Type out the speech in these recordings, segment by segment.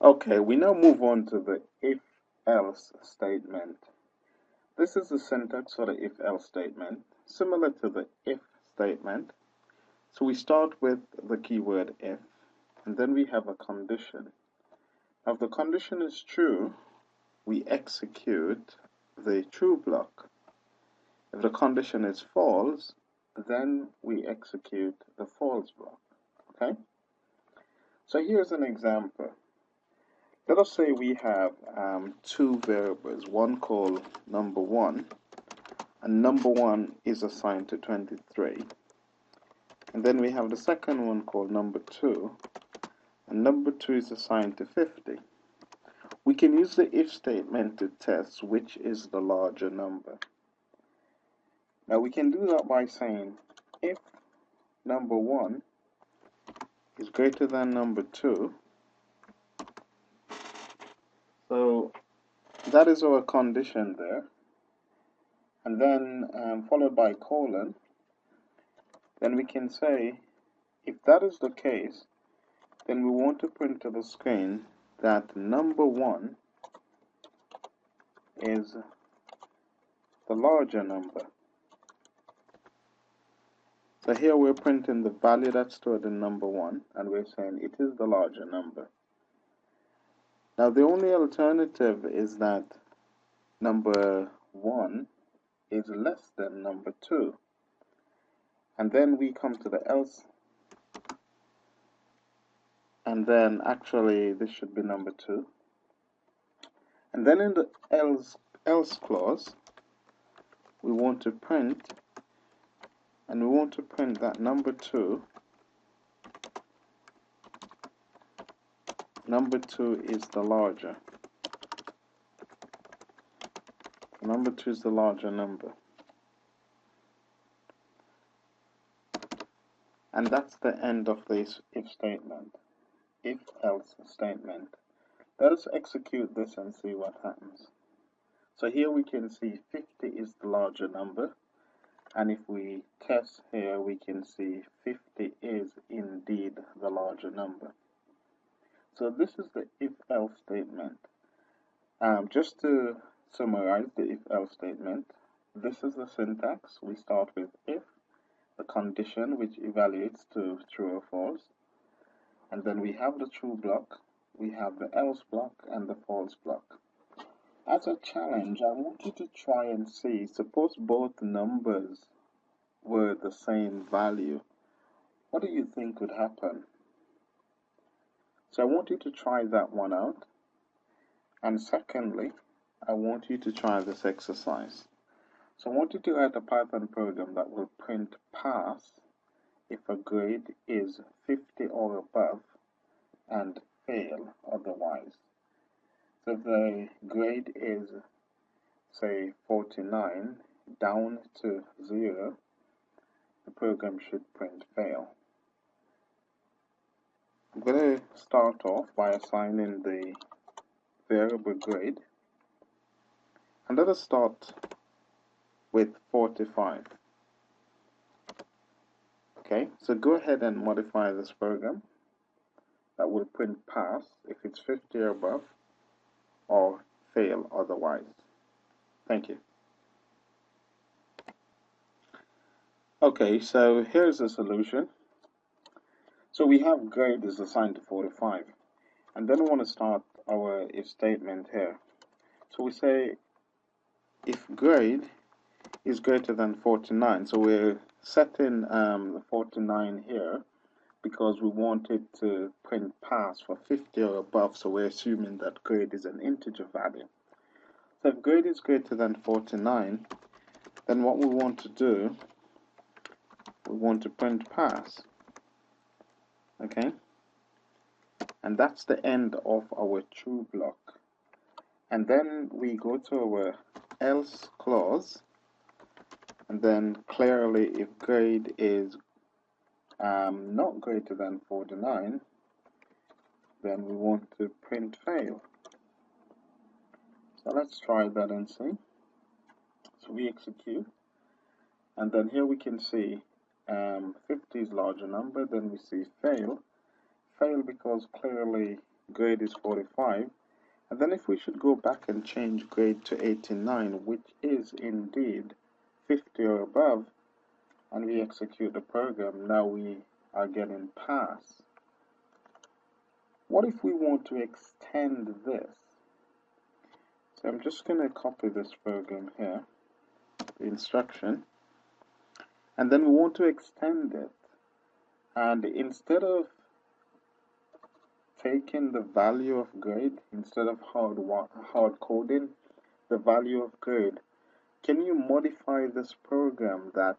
Okay, we now move on to the if-else statement. This is the syntax for the if-else statement, similar to the if statement. So we start with the keyword if, and then we have a condition. Now, if the condition is true, we execute the true block. If the condition is false, then we execute the false block. Okay? So here's an example. Let us say we have two variables, one called number1, and number1 is assigned to 23. And then we have the second one called number2, and number2 is assigned to 50. We can use the if statement to test which is the larger number. Now we can do that by saying if number1 is greater than number2, so that is our condition there, and then followed by colon. Then we can say, if that is the case, then we want to print to the screen that number1 is the larger number. So here we're printing the value that's stored in number1, and we're saying it is the larger number. Now the only alternative is that number1 is less than number2. And then we come to the else, and then actually this should be number2. And then in the else clause, we want to print, and we want to print that number2 is the larger. Number2 is the larger number. And that's the end of this if statement, if-else statement. Let us execute this and see what happens. So here we can see 50 is the larger number, and if we test here, we can see 50 is indeed the larger number. So this is the if-else statement. Just to summarize the if-else statement, this is the syntax. We start with if, the condition which evaluates to true or false, and then we have the true block, we have the else block, and the false block. As a challenge, I want you to try and see, suppose both numbers were the same value, what do you think would happen? So I want you to try that one out, and secondly, I want you to try this exercise. So I want you to write a Python program that will print pass if a grade is 50 or above and fail otherwise. So if the grade is, say, 49 down to 0, the program should print fail. I'm going to start off by assigning the variable grade, and let us start with 45. Okay, so go ahead and modify this program that will print pass if it's 50 or above, or fail otherwise. Thank you. Okay, so here's the solution. So we have grade is assigned to 45, and then we want to start our if statement here. So we say if grade is greater than 49, so we're setting the 49 here because we want it to print pass for 50 or above, so we're assuming that grade is an integer value. So if grade is greater than 49, then what we want to do, we want to print pass. Okay, and that's the end of our true block. And then we go to our else clause, and then clearly if grade is not greater than 49, then we want to print fail. So let's try that and see. So we execute, and then here we can see 50 is larger number, then we see fail because clearly grade is 45. And then if we should go back and change grade to 89, which is indeed 50 or above, and we execute the program, now we are getting pass. What if we want to extend this? So I'm just going to copy this program here, the instruction, and then we want to extend it. And instead of taking the value of grade, instead of hard coding the value of grade, can you modify this program that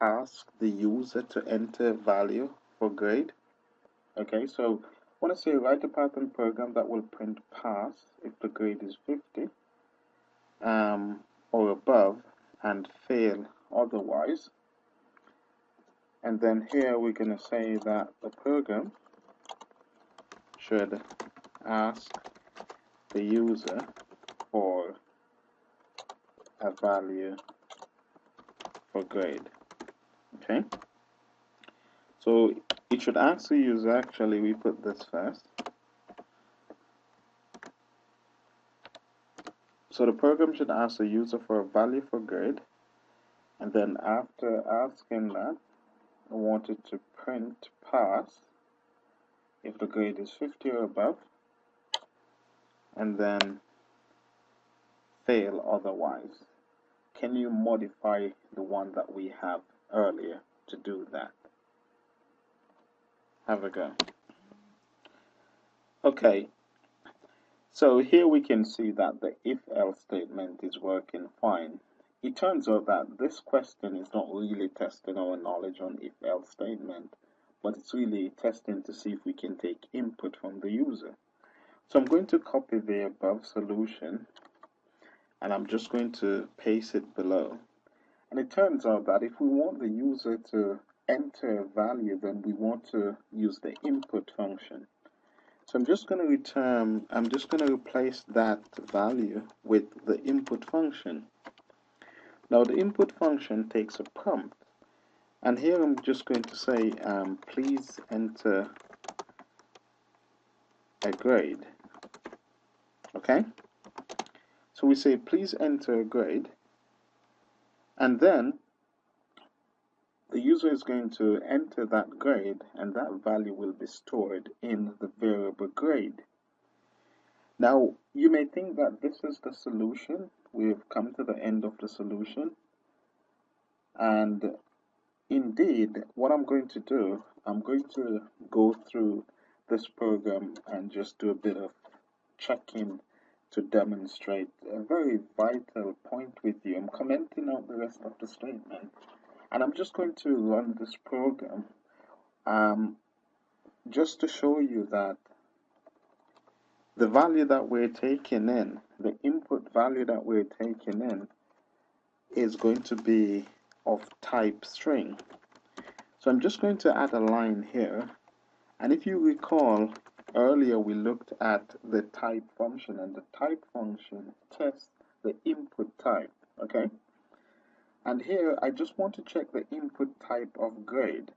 asks the user to enter value for grade? Okay, so I want to say write a Python program that will print pass if the grade is 50 or above, and fail otherwise. And then here we're going to say that the program should ask the user for a value for grade. Okay, so it should ask the user, actually we put this first. So the program should ask the user for a value for grade, and then after asking that, I want it to print pass if the grade is 50 or above, and then fail otherwise. Can you modify the one that we have earlier to do that? Have a go. Okay, so here we can see that the if-else statement is working fine. It turns out that this question is not really testing our knowledge on if-else statement, but it's really testing to see if we can take input from the user. So I'm going to copy the above solution, and I'm just going to paste it below. And it turns out that if we want the user to enter a value, then we want to use the input function. So I'm just going to replace that value with the input function. Now the input function takes a prompt, and here I'm just going to say, please enter a grade. Okay? So we say, please enter a grade, and then the user is going to enter that grade, and that value will be stored in the variable grade. Now, you may think that this is the solution. We've come to the end of the solution. And indeed, what I'm going to do, I'm going to go through this program and just do a bit of checking to demonstrate a very vital point with you. I'm commenting out the rest of the statement, and I'm just going to run this program just to show you that the value that we're taking in, the input value that we're taking in, is going to be of type string. So I'm just going to add a line here, and if you recall, earlier we looked at the type function, and the type function tests the input type. Okay, and here I just want to check the input type of grade,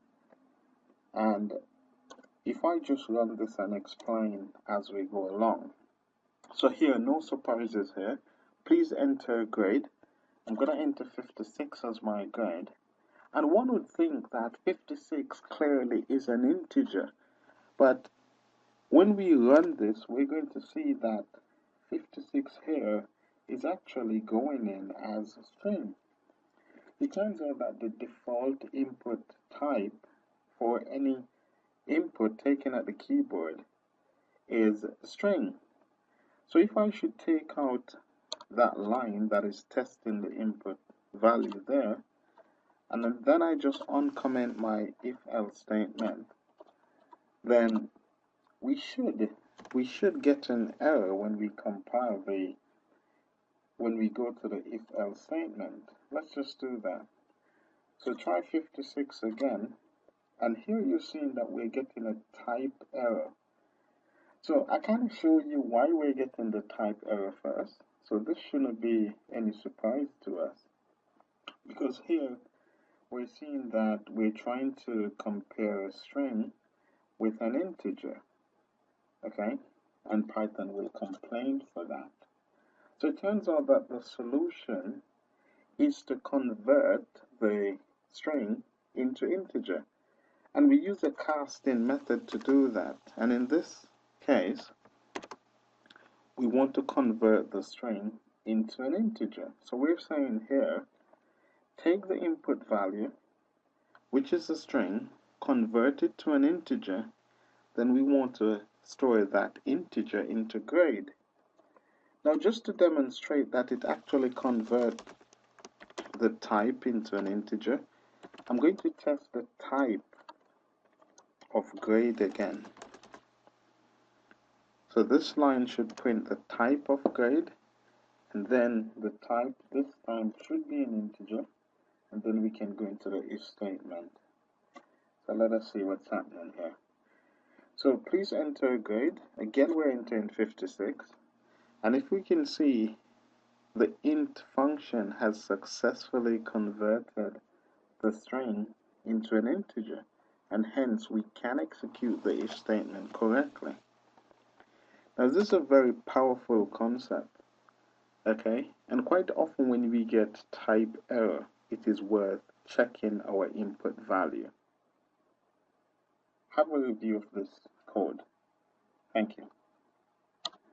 and if I just run this and explain as we go along. So here, no surprises here. Please enter grade. I'm going to enter 56 as my grade. And one would think that 56 clearly is an integer. But when we run this, we're going to see that 56 here is actually going in as a string. It turns out that the default input type for any input taken at the keyboard is string. So if I should take out that line that is testing the input value there, and then I just uncomment my if-else statement, then we should get an error when we compile when we go to the if-else statement. Let's just do that. So try 56 again, and here you're seeing that we're getting a type error. So I kind of show you why we're getting the type error first. So this shouldn't be any surprise to us, because here we're seeing that we're trying to compare a string with an integer. Okay, and Python will complain for that. So it turns out that the solution is to convert the string into integer. And we use a casting method to do that. And in this case, we want to convert the string into an integer. So we're saying here, take the input value, which is a string, convert it to an integer, then we want to store that integer into grade. Now just to demonstrate that it actually converts the type into an integer, I'm going to test the type of grade again. So this line should print the type of grade, and then the type this time should be an integer, and then we can go into the if statement. So let us see what's happening here. So please enter a grade. Again, we're entering 56, and if we can see, the int function has successfully converted the string into an integer, and hence we can execute the if statement correctly. Now this is a very powerful concept, okay? And quite often when we get type error, it is worth checking our input value. Have a review of this code. Thank you.